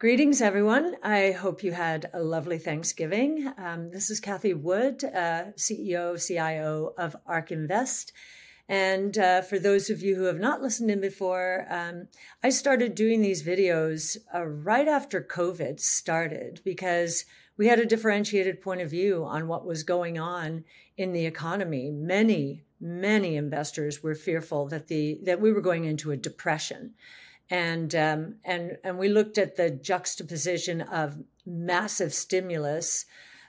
Greetings, everyone. I hope you had a lovely Thanksgiving. This is Cathie Wood, CEO, CIO of ARK Invest. And for those of you who have not listened in before, I started doing these videos right after COVID started because we had a differentiated point of view on what was going on in the economy. Many investors were fearful that we were going into a depression. And we looked at the juxtaposition of massive stimulus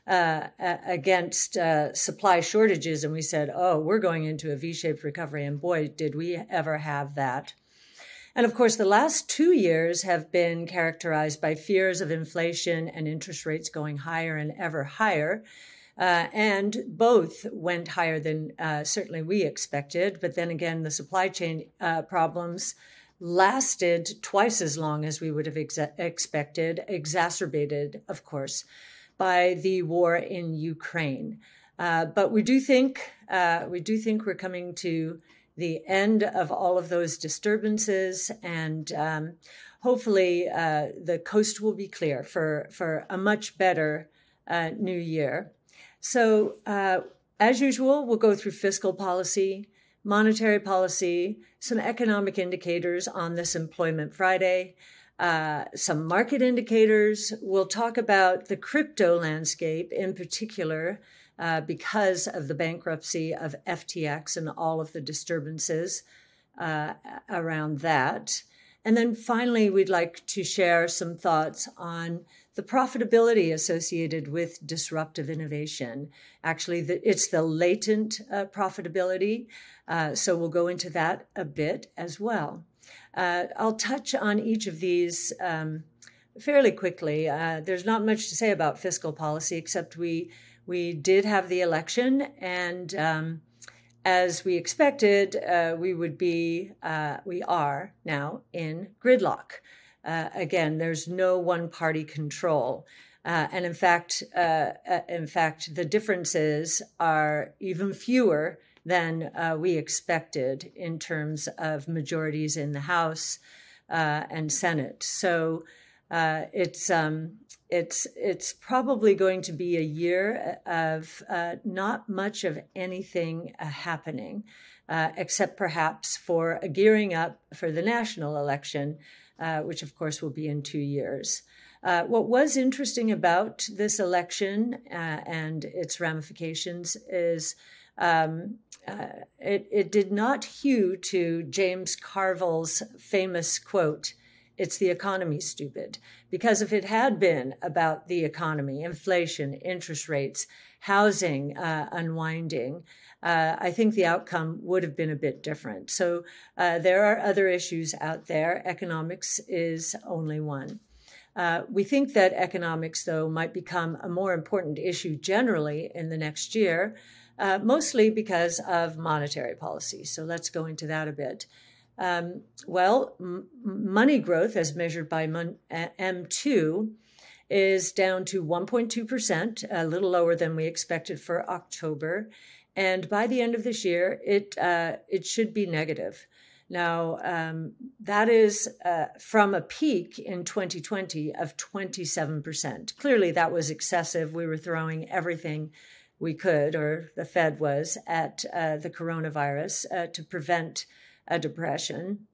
against supply shortages, and we said, oh, we're going into a V-shaped recovery, and boy, did we ever have that. And of course, the last 2 years have been characterized by fears of inflation and interest rates going higher and ever higher. And both went higher than certainly we expected. But then again, the supply chain problems lasted twice as long as we would have expected, exacerbated, of course, by the war in Ukraine. But we do think we're coming to the end of all of those disturbances, and hopefully the coast will be clear for a much better new year. So as usual, we'll go through fiscal policy, monetary policy, some economic indicators on this Employment Friday, some market indicators. We'll talk about the crypto landscape in particular because of the bankruptcy of FTX and all of the disturbances around that. And then finally, we'd like to share some thoughts on the profitability associated with disruptive innovation. Actually, it's the latent profitability. So we'll go into that a bit as well. I'll touch on each of these fairly quickly. There's not much to say about fiscal policy, except we did have the election, and as we expected, we are now in gridlock. Again, there's no one-party control, and in fact, the differences are even fewer than we expected in terms of majorities in the House and Senate. So it's probably going to be a year of not much of anything happening, except perhaps for a gearing up for the national election, which of course will be in 2 years. What was interesting about this election and its ramifications is it did not hew to James Carville's famous quote, "It's the economy, stupid." Because if it had been about the economy, inflation, interest rates, housing unwinding, I think the outcome would have been a bit different. So there are other issues out there. Economics is only one. We think that economics, though, might become a more important issue generally in the next year, mostly because of monetary policy. So let's go into that a bit. Money growth, as measured by M2, is down to 1.2%, a little lower than we expected for October. And by the end of this year, it should be negative. Now, that is from a peak in 2020 of 27%. Clearly, that was excessive. We were throwing everything we could, or the Fed was, at the coronavirus to prevent a depression.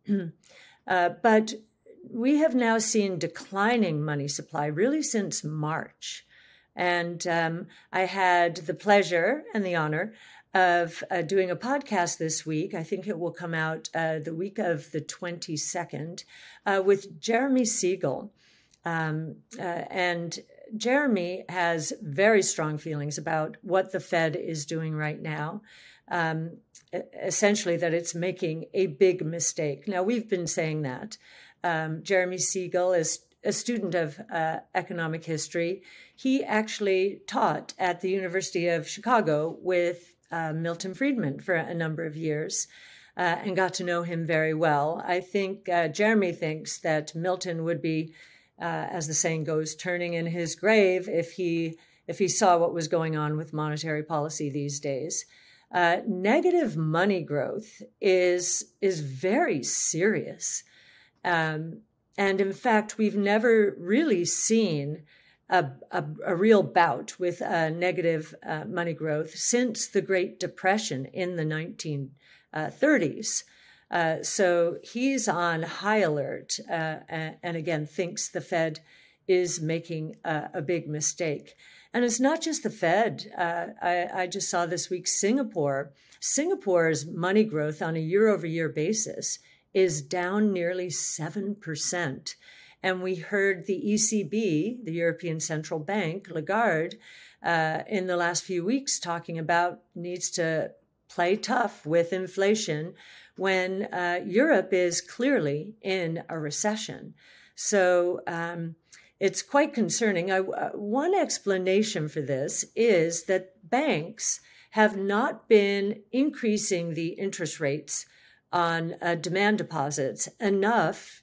But we have now seen declining money supply really since March. And I had the pleasure and the honor of doing a podcast this week. I think it will come out the week of the 22nd with Jeremy Siegel. And Jeremy has very strong feelings about what the Fed is doing right now. Essentially that it's making a big mistake. Now, we've been saying that. Jeremy Siegel is a student of economic history. He actually taught at the University of Chicago with Milton Friedman for a number of years and got to know him very well. I think Jeremy thinks that Milton would be, as the saying goes, turning in his grave if he saw what was going on with monetary policy these days. Negative money growth is very serious. And in fact, we've never really seen a real bout with negative money growth since the Great Depression in the 1930s. So he's on high alert and again thinks the Fed is making a big mistake. And it's not just the Fed. I just saw this week Singapore's money growth on a year-over-year basis is down nearly 7%. And we heard the ECB, the European Central Bank, Lagarde, in the last few weeks talking about needs to play tough with inflation when Europe is clearly in a recession. So it's quite concerning. One explanation for this is that banks have not been increasing the interest rates on demand deposits enough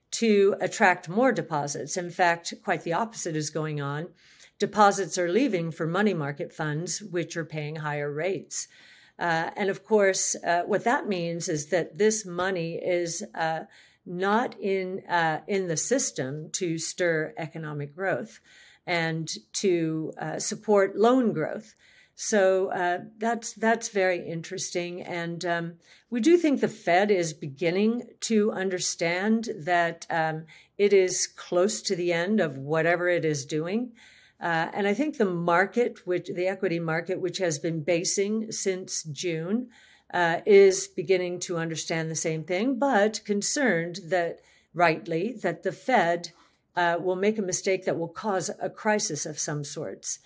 to attract more deposits. In fact, quite the opposite is going on. Deposits are leaving for money market funds, which are paying higher rates. And of course, what that means is that this money is not in the system to stir economic growth and to support loan growth. So that's very interesting. And we do think the Fed is beginning to understand that it is close to the end of whatever it is doing. And I think the market, the equity market, which has been basing since June, is beginning to understand the same thing, but concerned that, rightly, that the Fed will make a mistake that will cause a crisis of some sorts.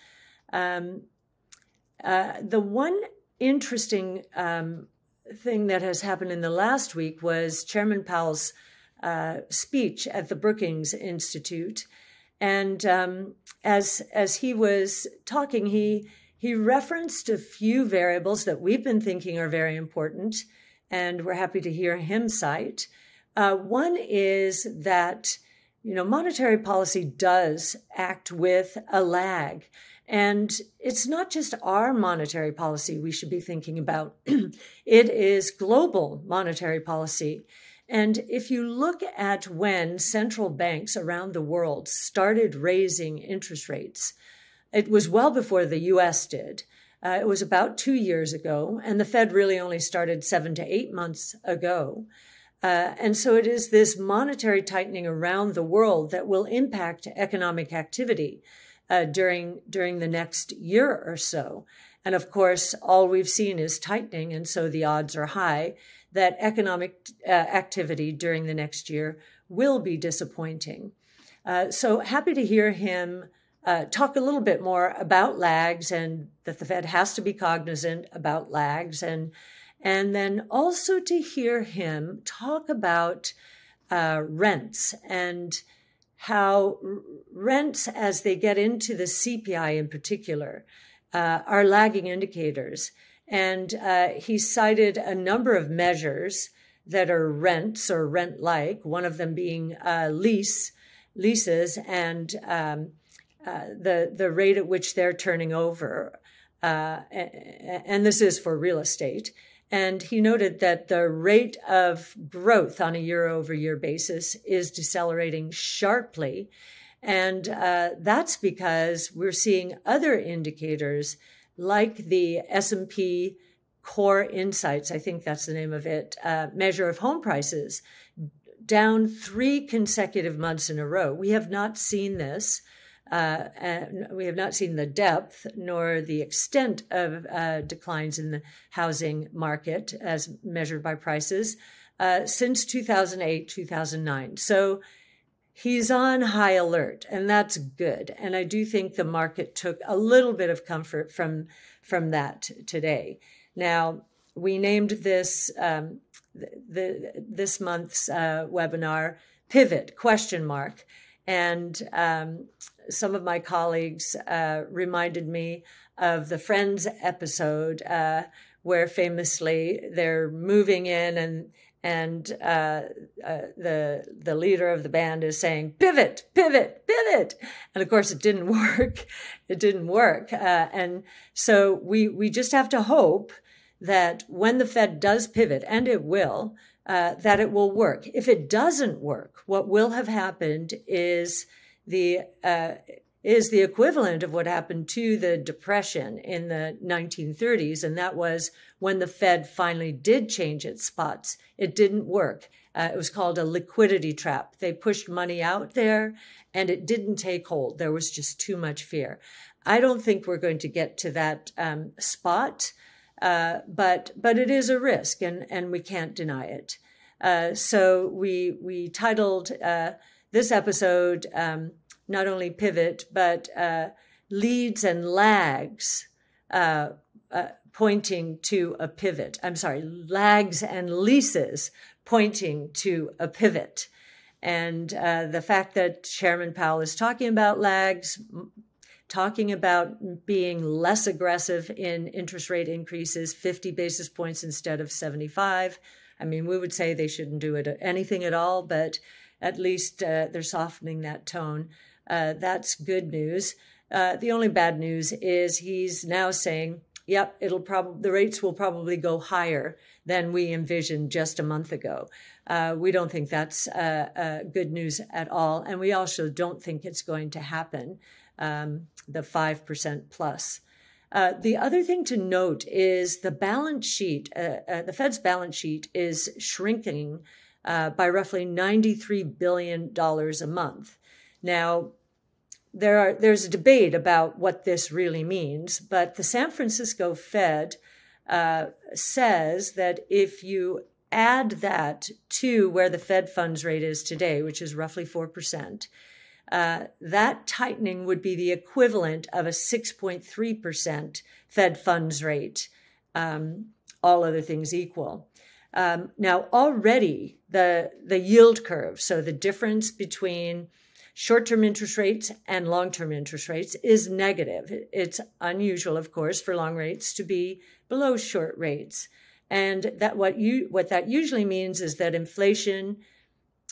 The one interesting thing that has happened in the last week was Chairman Powell's speech at the Brookings Institute. And as he was talking, he referenced a few variables that we've been thinking are very important, and we're happy to hear him cite. One is that, monetary policy does act with a lag. And it's not just our monetary policy we should be thinking about. It is global monetary policy. And if you look at when central banks around the world started raising interest rates, it was well before the US did. It was about 2 years ago, and the Fed really only started 7 to 8 months ago. And so it is this monetary tightening around the world that will impact economic activity during the next year or so. And of course, all we've seen is tightening, and so the odds are high that economic activity during the next year will be disappointing. So happy to hear him talk a little bit more about lags, and that the Fed has to be cognizant about lags, and then also to hear him talk about rents and how rents, as they get into the CPI in particular, are lagging indicators. And he cited a number of measures that are rents or rent-like, one of them being leases and the rate at which they're turning over. And this is for real estate. And he noted that the rate of growth on a year-over-year basis is decelerating sharply. And that's because we're seeing other indicators like the S&P Core Insights, I think that's the name of it, measure of home prices, down 3 consecutive months in a row. We have not seen this. And we have not seen the depth nor the extent of declines in the housing market as measured by prices since 2008, 2009. So he's on high alert, and that's good. And I do think the market took a little bit of comfort from that today. Now, we named this this month's webinar "Pivot?" And some of my colleagues reminded me of the Friends episode where famously they're moving in and the leader of the band is saying, "Pivot, pivot, pivot." And of course, it didn't work. It didn't work. And so we just have to hope that when the Fed does pivot, and it will, that it will work. If it doesn't work, what will have happened is the equivalent of what happened to the Depression in the 1930s, and that was when the Fed finally did change its spots. It didn't work. It was called a liquidity trap. They pushed money out there, and it didn't take hold. There was just too much fear. I don't think we're going to get to that spot, but it is a risk, and we can't deny it. So we titled this episode not only Pivot, but Leads and Lags pointing to a pivot. I'm sorry, Lags and Leases pointing to a pivot. And the fact that Chairman Powell is talking about lags, talking about being less aggressive in interest rate increases, 50 basis points instead of 75. I mean, we would say they shouldn't do anything at all, but at least they're softening that tone. That's good news. The only bad news is he's now saying, yep, the rates will probably go higher than we envisioned just a month ago. We don't think that's good news at all. And we also don't think it's going to happen, the 5% plus. The other thing to note is the balance sheet, the Fed's balance sheet is shrinking by roughly $93 billion a month. Now, there's a debate about what this really means, but the San Francisco Fed says that if you add that to where the Fed funds rate is today, which is roughly 4%, that tightening would be the equivalent of a 6.3% Fed funds rate, all other things equal. Now, already the yield curve, so the difference between short-term interest rates and long-term interest rates, is negative. It's unusual, of course, for long rates to be below short rates. And that what that usually means is that inflation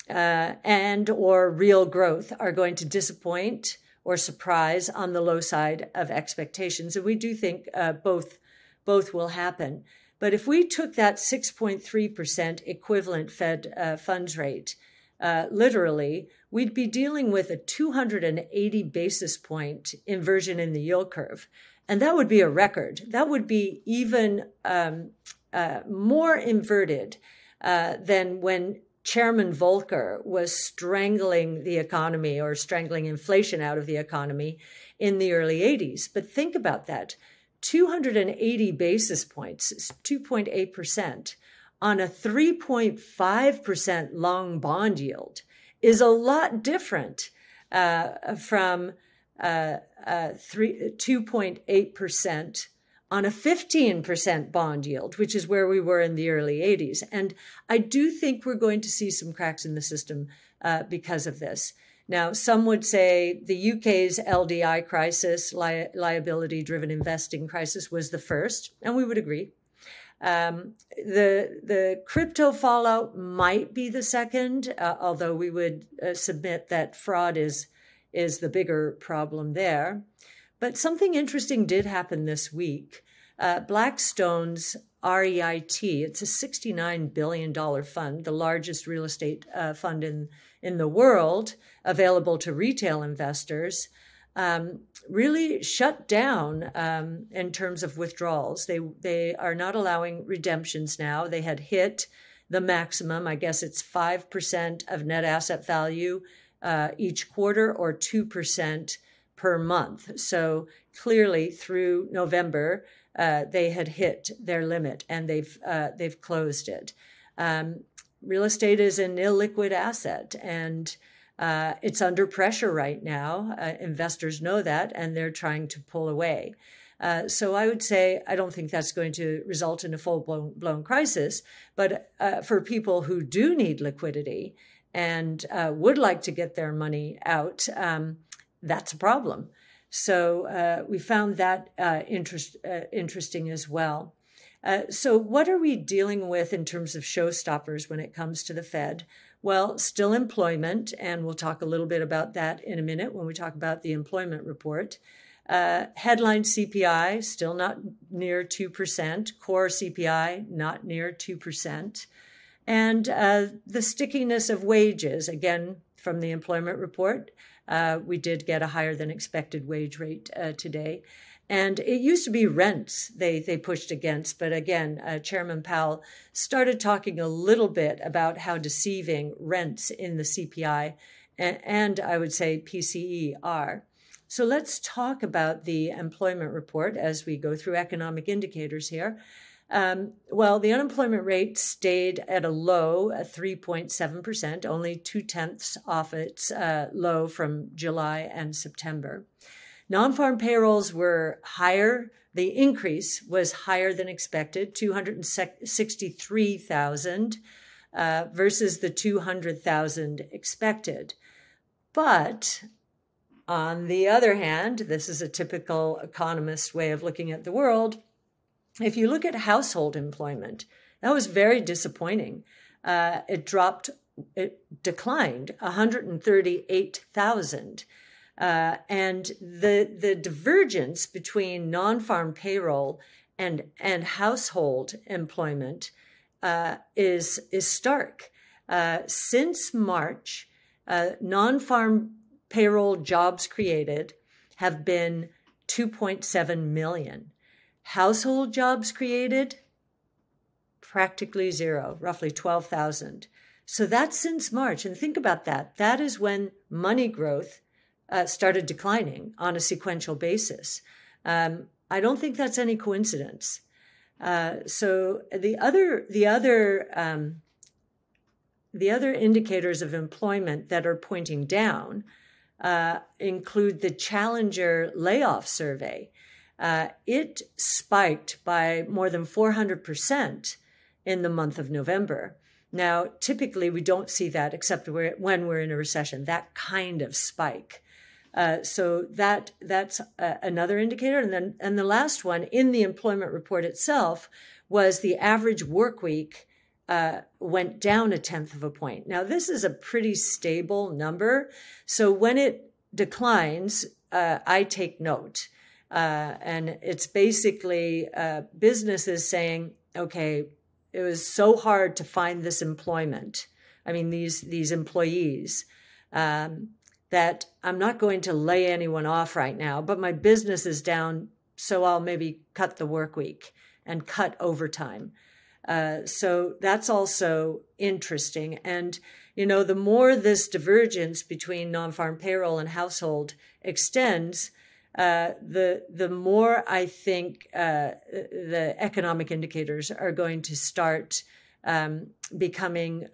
and or real growth are going to disappoint or surprise on the low side of expectations. And we do think both will happen. But if we took that 6.3% equivalent Fed funds rate, literally, we'd be dealing with a 280 basis point inversion in the yield curve. And that would be a record. That would be even more inverted than when Chairman Volcker was strangling the economy or strangling inflation out of the economy in the early 80s. But think about that. 280 basis points, 2.8%, on a 3.5% long bond yield is a lot different from 2.8% on a 15% bond yield, which is where we were in the early 80s. And I do think we're going to see some cracks in the system because of this. Now, some would say the UK's LDI crisis, liability-driven investing crisis, was the first, and we would agree. The crypto fallout might be the second, although we would submit that fraud is the bigger problem there. But something interesting did happen this week. Blackstone's REIT, it's a $69 billion fund, the largest real estate fund in the world, available to retail investors, really shut down in terms of withdrawals. They are not allowing redemptions now. They had hit the maximum. I guess it's 5% of net asset value each quarter or 2% per month. So clearly through November, they had hit their limit and they've closed it. Real estate is an illiquid asset and it's under pressure right now. Investors know that, and they're trying to pull away. So I would say I don't think that's going to result in a full-blown crisis. But for people who do need liquidity and would like to get their money out, that's a problem. So we found that interesting as well. So what are we dealing with in terms of showstoppers when it comes to the Fed? Well, still employment, and we'll talk a little bit about that in a minute when we talk about the employment report. Headline CPI, still not near 2%. Core CPI, not near 2%. And the stickiness of wages, again, from the employment report, we did get a higher than expected wage rate today. And it used to be rents they pushed against. But again, Chairman Powell started talking a little bit about how deceiving rents in the CPI and I would say PCE are. So let's talk about the employment report as we go through economic indicators here. Well, the unemployment rate stayed at a low at 3.7%, only 0.2 off its low from July and September. Non-farm payrolls were higher. The increase was higher than expected, 263,000 versus the 200,000 expected. But on the other hand, this is a typical economist way of looking at the world. If you look at household employment, that was very disappointing. It declined 138,000. And the divergence between non-farm payroll and household employment is stark. Since March, non-farm payroll jobs created have been 2.7 million. Household jobs created, practically zero, roughly 12,000. So that's since March. And think about that. That is when money growth started declining on a sequential basis. I don't think that's any coincidence. So the other indicators of employment that are pointing down include the Challenger layoff survey. It spiked by more than 400% in the month of November. Now, typically we don't see that except when we're in a recession, that kind of spike. So that's another indicator. And the last one in the employment report itself was the average work week went down 0.1 of a point. Now, this is a pretty stable number. So when it declines, I take note. And it's basically businesses saying, okay, it was so hard to find this employment. I mean, these employees, that I'm not going to lay anyone off right now, but my business is down, so I'll maybe cut the work week and cut overtime. So that's also interesting. And, the more this divergence between non-farm payroll and household extends, the more I think the economic indicators are going to start becoming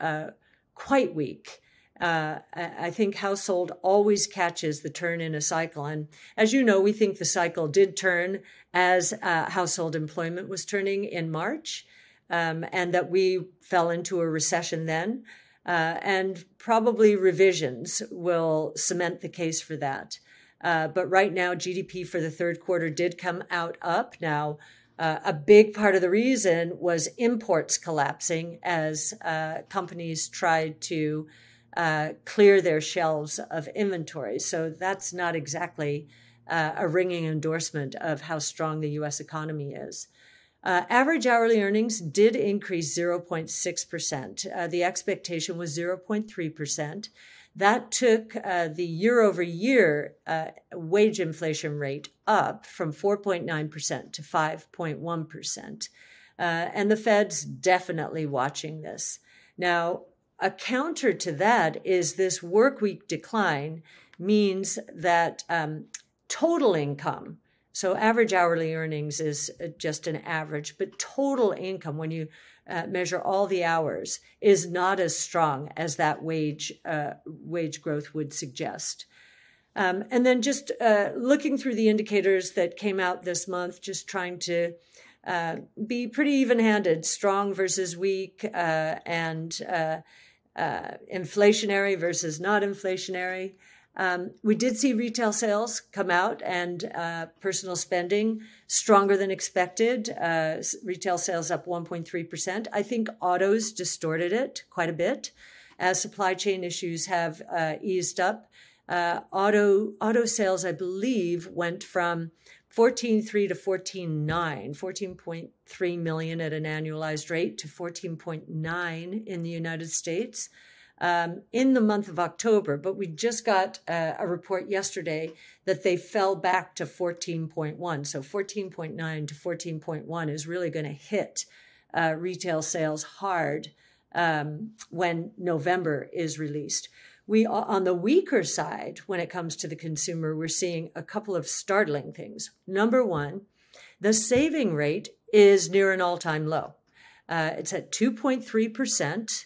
quite weak. I think household always catches the turn in a cycle. And as you know, we think the cycle did turn as household employment was turning in March, and that we fell into a recession then. And probably revisions will cement the case for that. But right now, GDP for the third quarter did come out up. Now, a big part of the reason was imports collapsing as companies tried to clear their shelves of inventory. So that's not exactly a ringing endorsement of how strong the U.S. economy is. Average hourly earnings did increase 0.6%. The expectation was 0.3%. That took the year-over-year wage inflation rate up from 4.9% to 5.1%. And the Fed's definitely watching this. Now, a counter to that is this work week decline means that total income, so average hourly earnings is just an average, but total income, when you measure all the hours, is not as strong as that wage growth would suggest. And then just looking through the indicators that came out this month, just trying to be pretty even-handed, strong versus weak, and inflationary versus not inflationary. We did see retail sales come out and personal spending stronger than expected. Retail sales up 1.3%. I think autos distorted it quite a bit as supply chain issues have eased up. Auto sales, I believe, went from 14.3 to 14.9, 14.3 million at an annualized rate to 14.9 in the United States in the month of October. But we just got a report yesterday that they fell back to 14.1. So 14.9 to 14.1 is really going to hit retail sales hard when November is released. We, on the weaker side, when it comes to the consumer, we're seeing a couple of startling things. Number one, the saving rate is near an all-time low. It's at 2.3%.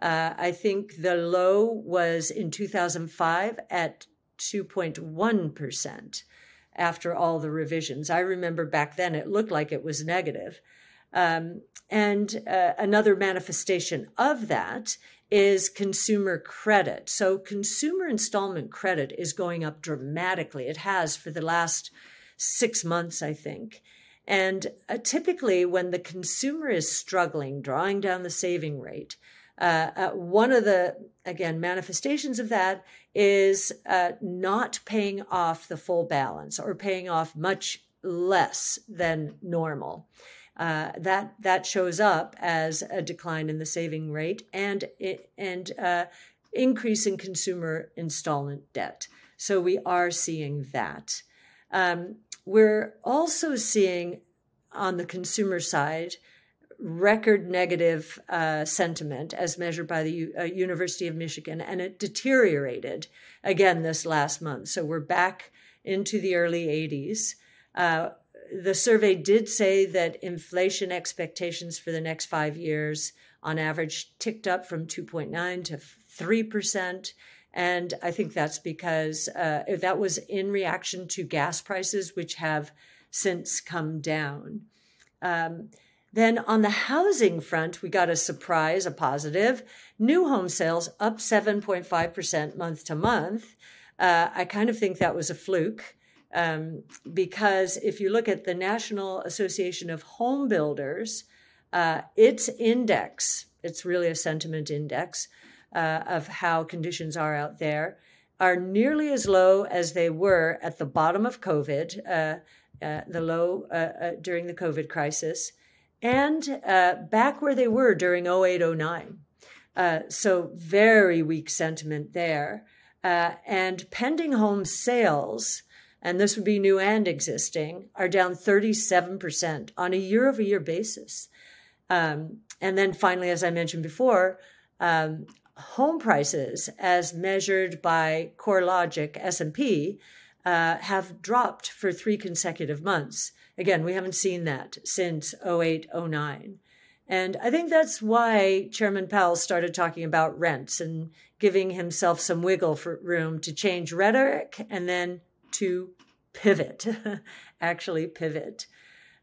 I think the low was in 2005 at 2.1% after all the revisions. I remember back then it looked like it was negative. And another manifestation of that is consumer credit. So consumer installment credit is going up dramatically. It has for the last 6 months, I think. And typically when the consumer is struggling, drawing down the saving rate, one of the, again, manifestations of that is not paying off the full balance or paying off much less than normal. That shows up as a decline in the saving rate and increase in consumer installment debt. So we are seeing that. We're also seeing on the consumer side record negative sentiment as measured by the University of Michigan, and it deteriorated again this last month. So we're back into the early 80s. The survey did say that inflation expectations for the next 5 years on average ticked up from 2.9 to 3%. And I think that's because that was in reaction to gas prices, which have since come down. Then on the housing front, we got a surprise, a positive. New home sales up 7.5% month to month. I kind of think that was a fluke. Because if you look at the National Association of Home Builders, its index, it's really a sentiment index of how conditions are out there, are nearly as low as they were at the bottom of COVID, the low during the COVID crisis, and back where they were during 08-09. So very weak sentiment there. And pending home sales, and this would be new and existing, are down 37% on a year-over-year basis. And then finally, as I mentioned before, home prices, as measured by CoreLogic S&P, have dropped for 3 consecutive months. Again, we haven't seen that since 08-09. And I think that's why Chairman Powell started talking about rents and giving himself some wiggle room to change rhetoric and then to pivot, actually pivot.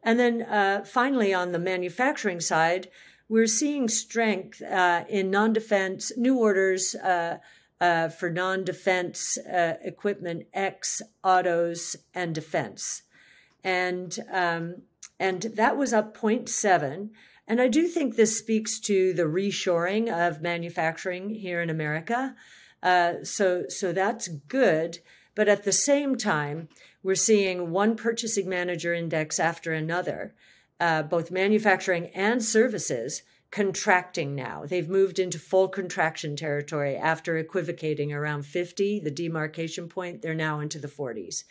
And then finally, on the manufacturing side, we're seeing strength in non-defense, new orders for non-defense equipment, autos, and defense. And that was up 0.7. And I do think this speaks to the reshoring of manufacturing here in America. So that's good. But at the same time, we're seeing one purchasing manager index after another, both manufacturing and services, contracting now. They've moved into full contraction territory after equivocating around 50, the demarcation point. They're now into the 40s.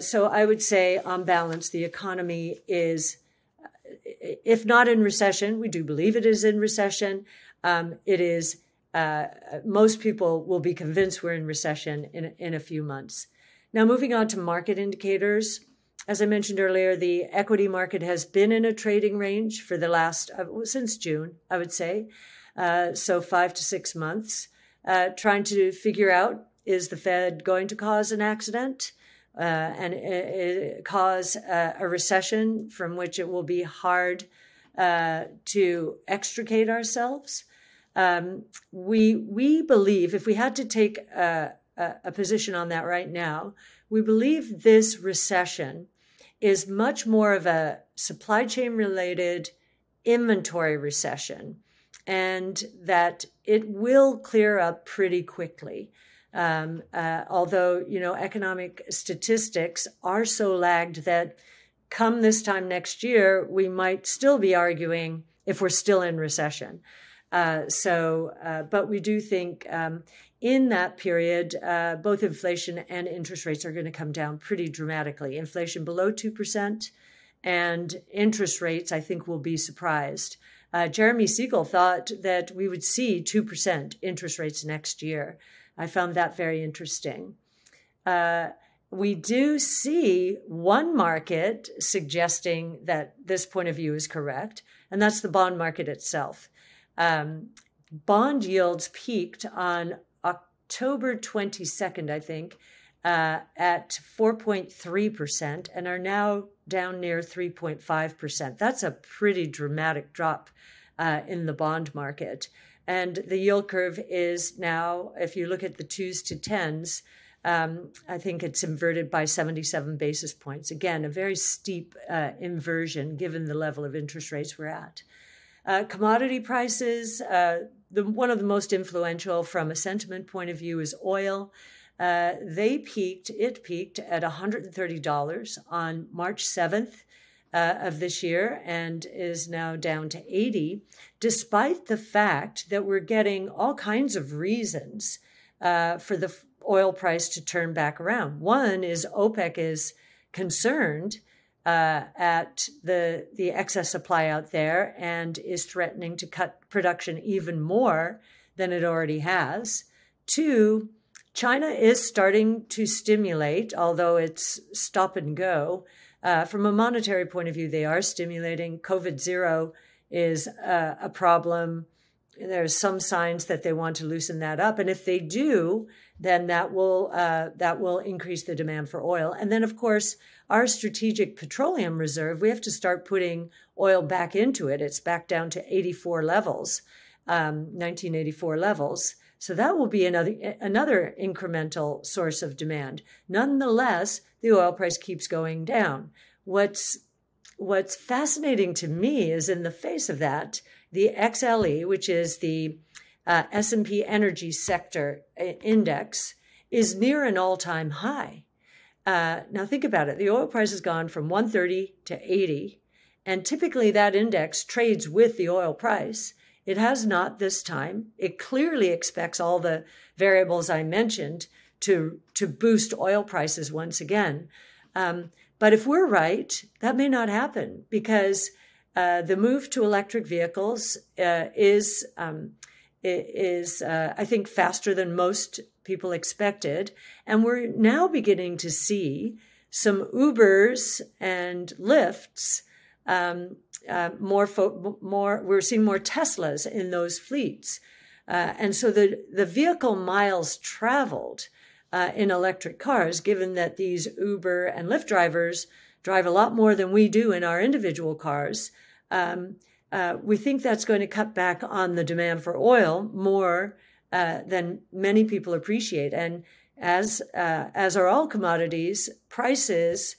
So I would say, on balance, the economy is, if not in recession, we do believe it is in recession. It is. Most people will be convinced we're in recession in a few months. Now, moving on to market indicators. As I mentioned earlier, the equity market has been in a trading range for the last, since June, I would say, so 5 to 6 months, trying to figure out, is the Fed going to cause an accident and cause a recession from which it will be hard to extricate ourselves? We believe, if we had to take a position on that right now, we believe this recession is much more of a supply chain related inventory recession, and that it will clear up pretty quickly. Although, economic statistics are so lagged that come this time next year, we might still be arguing if we're still in recession. But we do think in that period, both inflation and interest rates are going to come down pretty dramatically. Inflation below 2%, and interest rates, I think, will be surprised. Jeremy Siegel thought that we would see 2% interest rates next year. I found that very interesting. We do see one market suggesting that this point of view is correct, and that's the bond market itself. Bond yields peaked on October 22nd, I think, at 4.3% and are now down near 3.5%. That's a pretty dramatic drop in the bond market. And the yield curve is now, if you look at the 2s to 10s, I think it's inverted by 77 basis points. Again, a very steep inversion given the level of interest rates we're at. Commodity prices, one of the most influential from a sentiment point of view is oil. It peaked at $130 on March 7th of this year and is now down to 80, despite the fact that we're getting all kinds of reasons for the oil price to turn back around. One is OPEC is concerned at the excess supply out there and is threatening to cut production even more than it already has. Two, China is starting to stimulate, although it's stop and go. From a monetary point of view, they are stimulating. COVID zero is a problem. There's some signs that they want to loosen that up. And if they do, then that will increase the demand for oil. And then, of course, our strategic petroleum reserve, we have to start putting oil back into it. It's back down to 84 levels, 1984 levels. So that will be another incremental source of demand. Nonetheless, the oil price keeps going down. What's fascinating to me is in the face of that, the XLE, which is the S&P Energy Sector Index, is near an all-time high. Now think about it. The oil price has gone from 130 to 80, and typically that index trades with the oil price. It has not this time. It clearly expects all the variables I mentioned to boost oil prices once again. But if we're right, that may not happen because the move to electric vehicles is I think, faster than most people expected. And we're now beginning to see some Ubers and Lyfts, we're seeing more Teslas in those fleets. And so the vehicle miles traveled in electric cars, given that these Uber and Lyft drivers drive a lot more than we do in our individual cars, we think that's going to cut back on the demand for oil more than many people appreciate. And as are all commodities, prices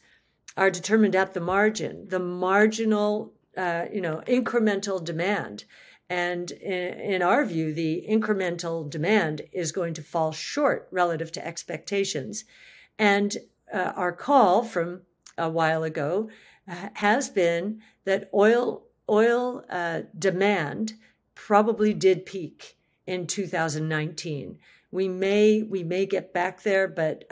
are determined at the margin, the marginal, incremental demand. And in our view, the incremental demand is going to fall short relative to expectations. And our call from a while ago has been that oil demand probably did peak in 2019. We may get back there, but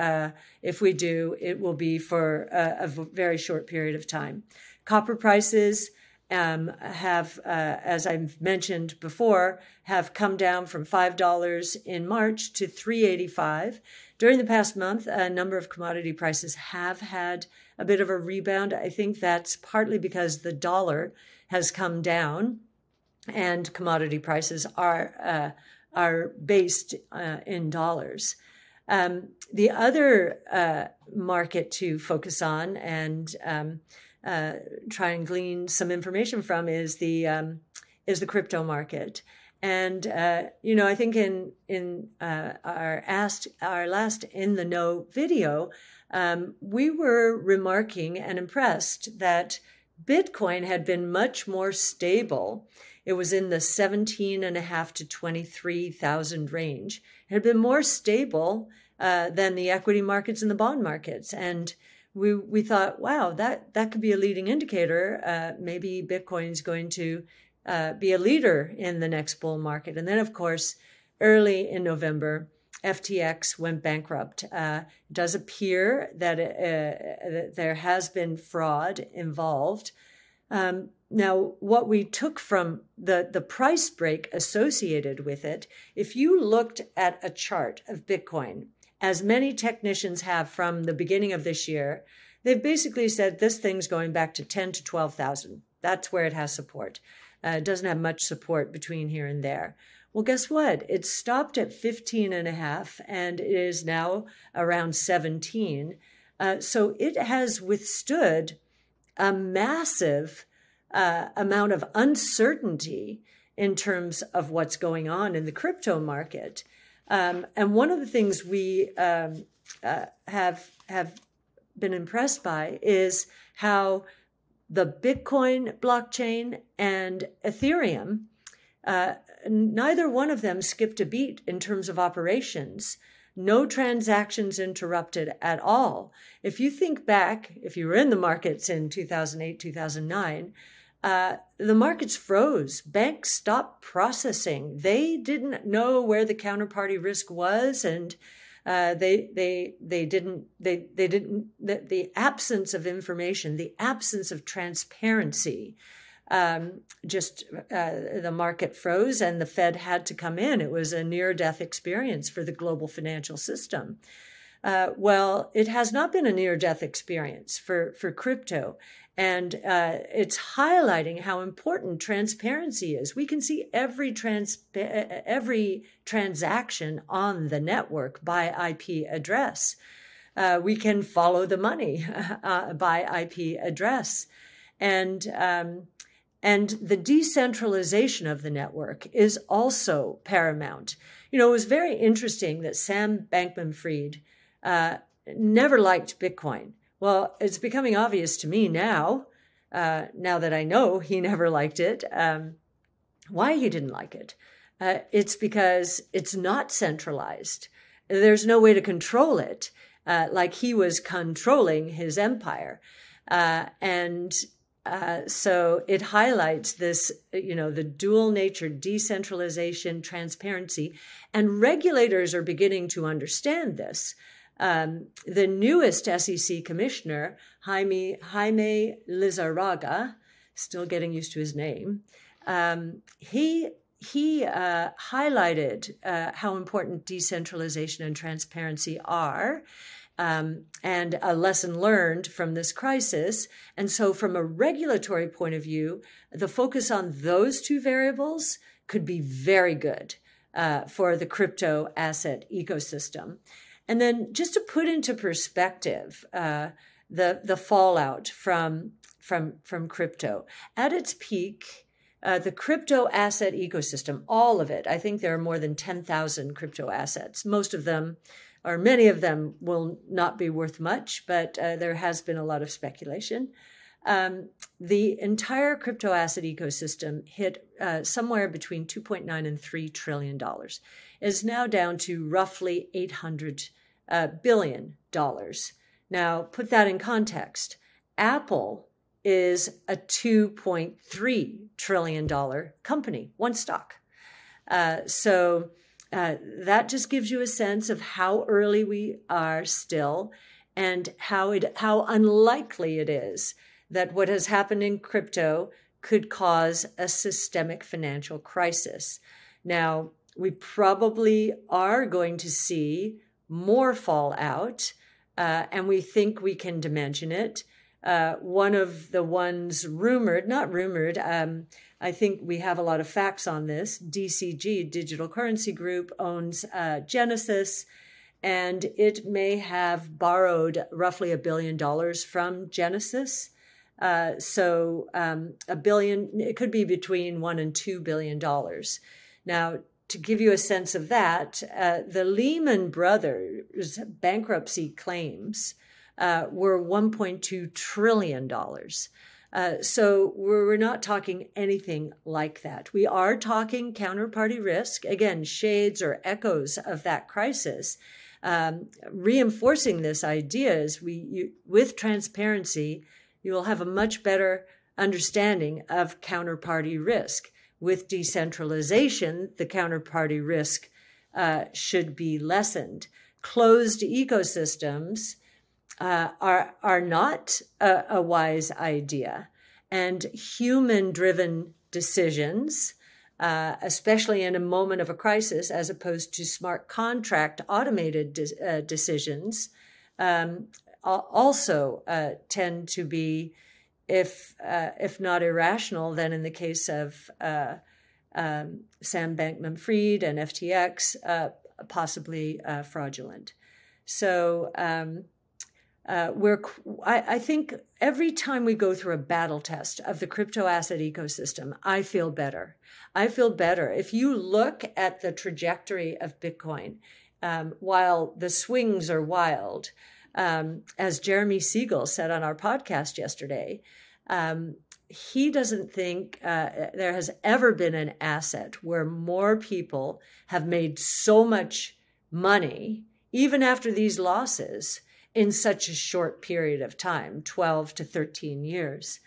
if we do, it will be for a very short period of time. Copper prices have, as I've mentioned before, have come down from $5 in March to $3.85. During the past month, a number of commodity prices have had a bit of a rebound. I think that's partly because the dollar has come down and commodity prices are based in dollars. The other market to focus on and try and glean some information from is the crypto market. And I think in our last In the Know video, we were remarking and impressed that Bitcoin had been much more stable it was in the 17.5 to 23,000 range. It had been more stable than the equity markets and the bond markets. And we thought, wow, that could be a leading indicator. Maybe Bitcoin's going to be a leader in the next bull market. And then, of course, early in November, FTX went bankrupt. It does appear that there has been fraud involved. Now, what we took from the price break associated with it, if you looked at a chart of Bitcoin, as many technicians have from the beginning of this year, they've basically said this thing's going back to 10 to 12,000. That's where it has support. It doesn't have much support between here and there. Well, guess what? It stopped at 15.5 and it is now around 17. So it has withstood a massive amount of uncertainty in terms of what's going on in the crypto market. And one of the things we have been impressed by is how the Bitcoin blockchain and Ethereum, neither one of them skipped a beat in terms of operations. No transactions interrupted at all. If you think back, if you were in the markets in 2008, 2009, the markets froze. Banks stopped processing. They didn't know where the counterparty risk was, and the absence of information, the absence of transparency, the market froze and the Fed had to come in. It was a near-death experience for the global financial system. Well, it has not been a near-death experience for crypto. And it's highlighting how important transparency is. We can see every transaction on the network by IP address. We can follow the money by IP address. And the decentralization of the network is also paramount. You know, it was very interesting that Sam Bankman-Fried never liked Bitcoin. Well, it's becoming obvious to me now that I know he never liked it, why he didn't like it. It's because it's not centralized. There's no way to control it, like he was controlling his empire. So it highlights this, the dual nature, decentralization, transparency, and regulators are beginning to understand this. The newest SEC commissioner, Jaime Lizarraga, still getting used to his name, he highlighted how important decentralization and transparency are, and a lesson learned from this crisis. And so from a regulatory point of view, the focus on those two variables could be very good for the crypto asset ecosystem. And then just to put into perspective the fallout from crypto, at its peak, the crypto asset ecosystem, all of it, I think there are more than 10,000 crypto assets. Most of them, or many of them, will not be worth much, but there has been a lot of speculation. The entire crypto asset ecosystem hit somewhere between $2.9 and $3 trillion. Is now down to roughly $800 billion. Now, put that in context. Apple is a $2.3 trillion company, one stock. So that just gives you a sense of how early we are still, and how unlikely it is that what has happened in crypto could cause a systemic financial crisis. Now, we probably are going to see more fallout, and we think we can dimension it. One of the ones I think we have a lot of facts on this. DCG, Digital Currency Group, owns Genesis, and it may have borrowed roughly $1 billion from Genesis. So $1 billion, it could be between $1 and $2 billion. Now, to give you a sense of that, the Lehman Brothers bankruptcy claims were $1.2 trillion. So we're not talking anything like that. We are talking counterparty risk, again, shades or echoes of that crisis. Reinforcing this idea is with transparency, you will have a much better understanding of counterparty risk. With decentralization, the counterparty risk should be lessened. Closed ecosystems are not a wise idea, and human-driven decisions, especially in a moment of a crisis, as opposed to smart contract automated decisions, also tend to be, if not irrational, then in the case of Sam Bankman-Fried and FTX, possibly fraudulent. So I think every time we go through a battle test of the crypto asset ecosystem, I feel better. I feel better. If you look at the trajectory of Bitcoin, while the swings are wild, as Jeremy Siegel said on our podcast yesterday, he doesn't think there has ever been an asset where more people have made so much money, even after these losses, in such a short period of time, 12 to 13 years.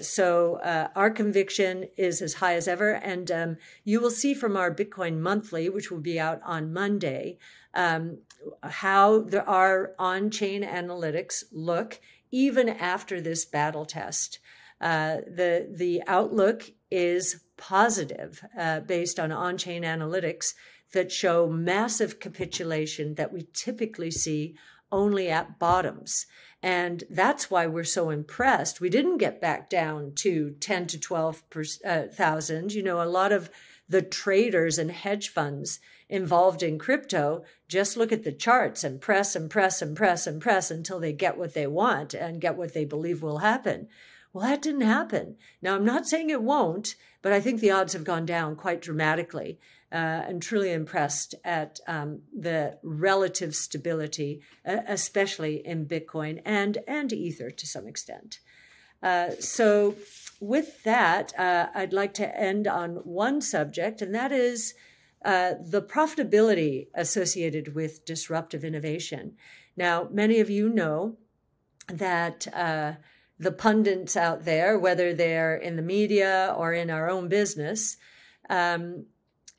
So our conviction is as high as ever. And you will see from our Bitcoin Monthly, which will be out on Monday, how our on-chain analytics look even after this battle test. The outlook is positive based on-chain analytics that show massive capitulation that we typically see only at bottoms. And that's why we're so impressed. We didn't get back down to 10 to 12,000. You know, a lot of the traders and hedge funds involved in crypto just look at the charts and press and press and press and press until they get what they want and get what they believe will happen. Well, that didn't happen. Now, I'm not saying it won't, but I think the odds have gone down quite dramatically. And truly impressed at the relative stability, especially in Bitcoin and Ether to some extent. So with that, I'd like to end on one subject, and that is the profitability associated with disruptive innovation. Now, many of you know that the pundits out there, whether they're in the media or in our own business,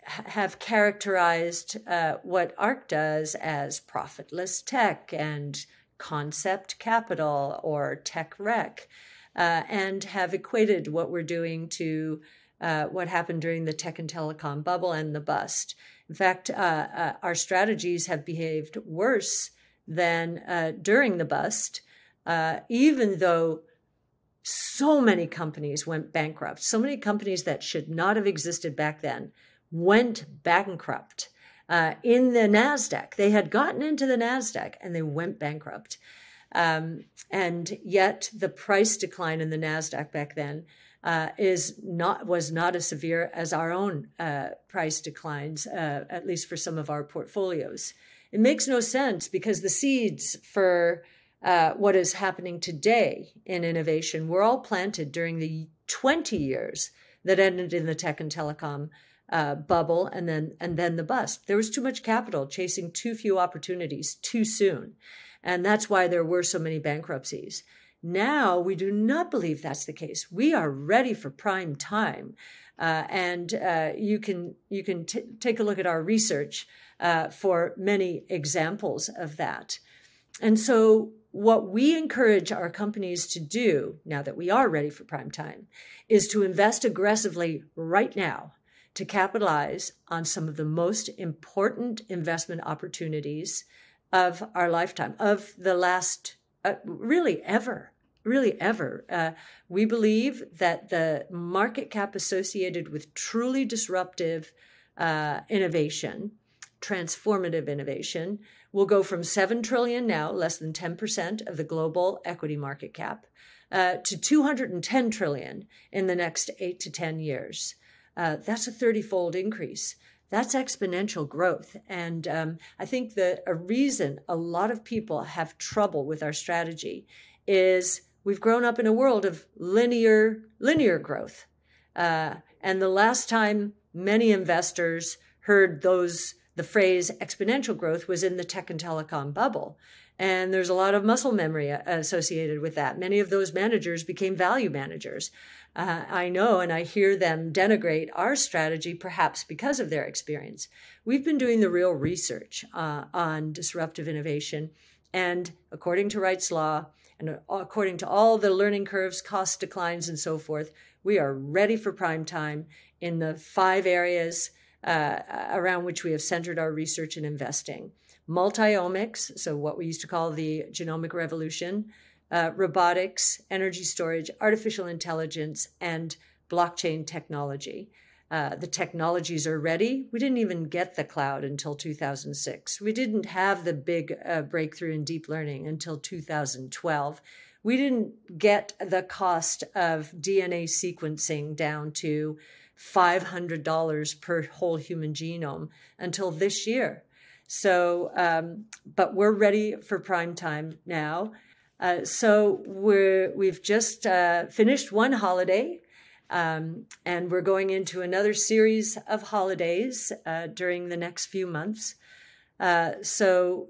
have characterized what ARK does as profitless tech and concept capital or tech wreck, and have equated what we're doing to what happened during the tech and telecom bubble and the bust. In fact, our strategies have behaved worse than during the bust, even though so many companies went bankrupt, so many companies that should not have existed back then went bankrupt in the NASDAQ. They had gotten into the NASDAQ and they went bankrupt. And yet the price decline in the NASDAQ back then was not as severe as our own price declines, at least for some of our portfolios. It makes no sense because the seeds for what is happening today in innovation were all planted during the 20 years that ended in the tech and telecom bubble and then the bust. There was too much capital chasing too few opportunities too soon. And that's why there were so many bankruptcies. Now we do not believe that's the case. We are ready for prime time. And you can take a look at our research for many examples of that. And so what we encourage our companies to do, now that we are ready for prime time, is to invest aggressively right now to capitalize on some of the most important investment opportunities of our lifetime, of the last, really ever. We believe that the market cap associated with truly disruptive innovation, transformative innovation, will go from 7 trillion now, less than 10% of the global equity market cap, to 210 trillion in the next 8 to 10 years. That's a 30-fold increase. That's exponential growth. And I think that a reason a lot of people have trouble with our strategy is we've grown up in a world of linear growth. And the last time many investors heard the phrase exponential growth was in the tech and telecom bubble. And there's a lot of muscle memory associated with that. Many of those managers became value managers. I know, and I hear them denigrate our strategy, perhaps because of their experience. We've been doing the real research on disruptive innovation. And according to Wright's Law, and according to all the learning curves, cost declines, and so forth, we are ready for prime time in the 5 areas around which we have centered our research and investing. Multiomics, so what we used to call the genomic revolution, robotics, energy storage, artificial intelligence, and blockchain technology. The technologies are ready. We didn't even get the cloud until 2006. We didn't have the big breakthrough in deep learning until 2012. We didn't get the cost of DNA sequencing down to $500 per whole human genome until this year. So, but we're ready for prime time now. So we've just finished one holiday, and we're going into another series of holidays during the next few months. So,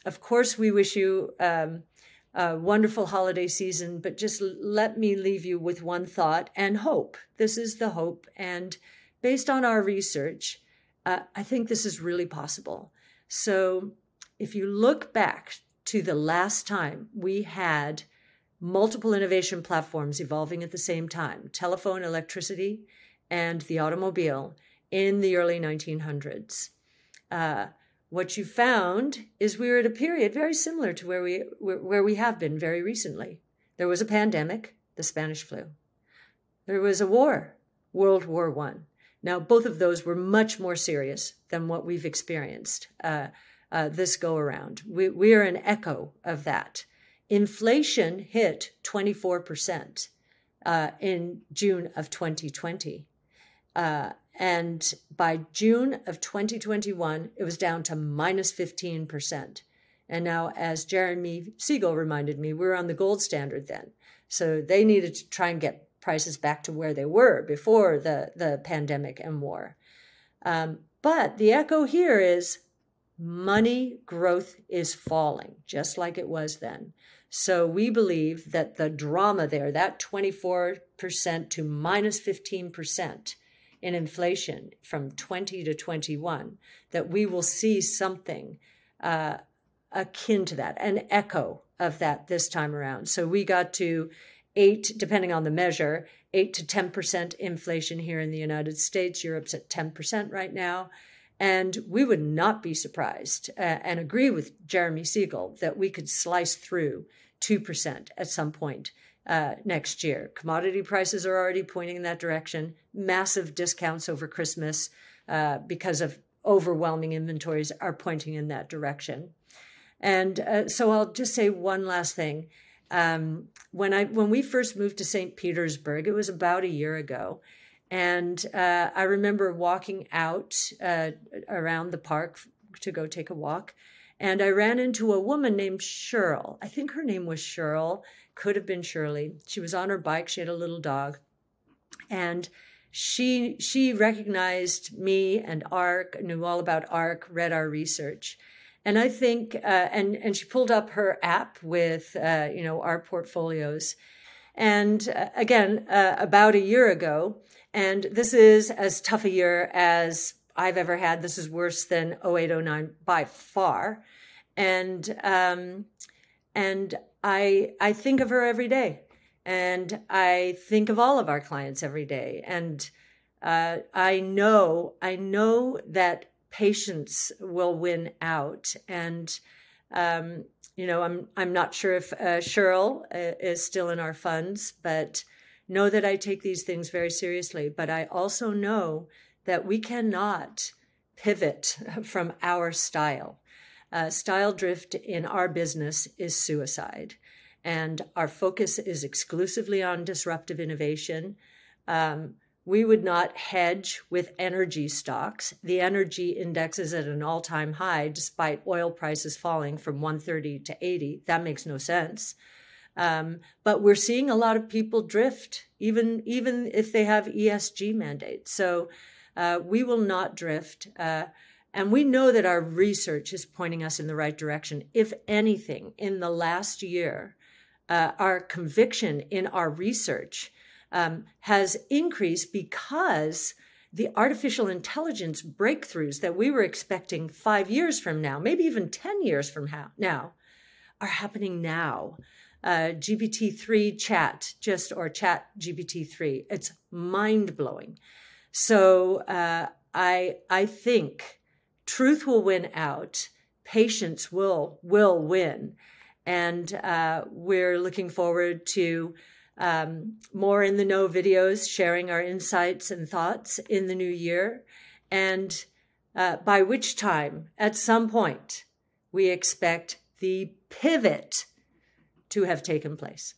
of course, we wish you a wonderful holiday season, but just let me leave you with one thought and hope. This is the hope. And based on our research, I think this is really possible. So if you look back to the last time we had multiple innovation platforms evolving at the same time, telephone, electricity, and the automobile in the early 1900s, what you found is we were at a period very similar to where we have been very recently. There was a pandemic, the Spanish flu. There was a war, World War I. Now, both of those were much more serious than what we've experienced this go-around. We are an echo of that. Inflation hit 24% in June of 2020. And by June of 2021, it was down to minus 15%. And now, as Jeremy Siegel reminded me, we were on the gold standard then. So they needed to try and get prices back to where they were before the pandemic and war. But the echo here is money growth is falling, just like it was then. So we believe that the drama there, that 24% to minus 15% in inflation from 20 to 21, that we will see something akin to that, an echo of that this time around. So we got to 8, depending on the measure, 8 to 10% inflation here in the United States. Europe's at 10% right now. And we would not be surprised and agree with Jeremy Siegel that we could slice through 2% at some point next year. Commodity prices are already pointing in that direction. Massive discounts over Christmas because of overwhelming inventories are pointing in that direction. And so I'll just say one last thing. When we first moved to St. Petersburg, it was about a year ago. And I remember walking out around the park to go take a walk. And I ran into a woman named Cheryl. I think her name was Cheryl, could have been Shirley. She was on her bike. She had a little dog. And she recognized me and ARK, knew all about ARK, read our research. And I think, and she pulled up her app with, our portfolios. And again, about a year ago, and this is as tough a year as I've ever had. This is worse than 08, 09 by far. And I think of her every day. And I think of all of our clients every day. And I know that patience will win out. And I'm not sure if Cheryl is still in our funds, but know that I take these things very seriously. But I also know that we cannot pivot from our style. Style drift in our business is suicide. And our focus is exclusively on disruptive innovation. We would not hedge with energy stocks. The energy index is at an all-time high, despite oil prices falling from 130 to 80. That makes no sense. But we're seeing a lot of people drift, even if they have ESG mandates. So we will not drift. And we know that our research is pointing us in the right direction. If anything, in the last year, our conviction in our research has increased because the artificial intelligence breakthroughs that we were expecting 5 years from now, maybe even 10 years from now, are happening now. GPT-3 chat, or chat GPT-3, it's mind-blowing. So I think truth will win out, patience will win, and we're looking forward to more in the know videos, sharing our insights and thoughts in the new year, and by which time, at some point, we expect the pivot to have taken place.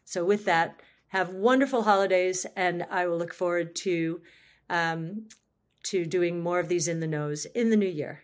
So with that, have wonderful holidays, and I will look forward to doing more of these in the knows in the new year.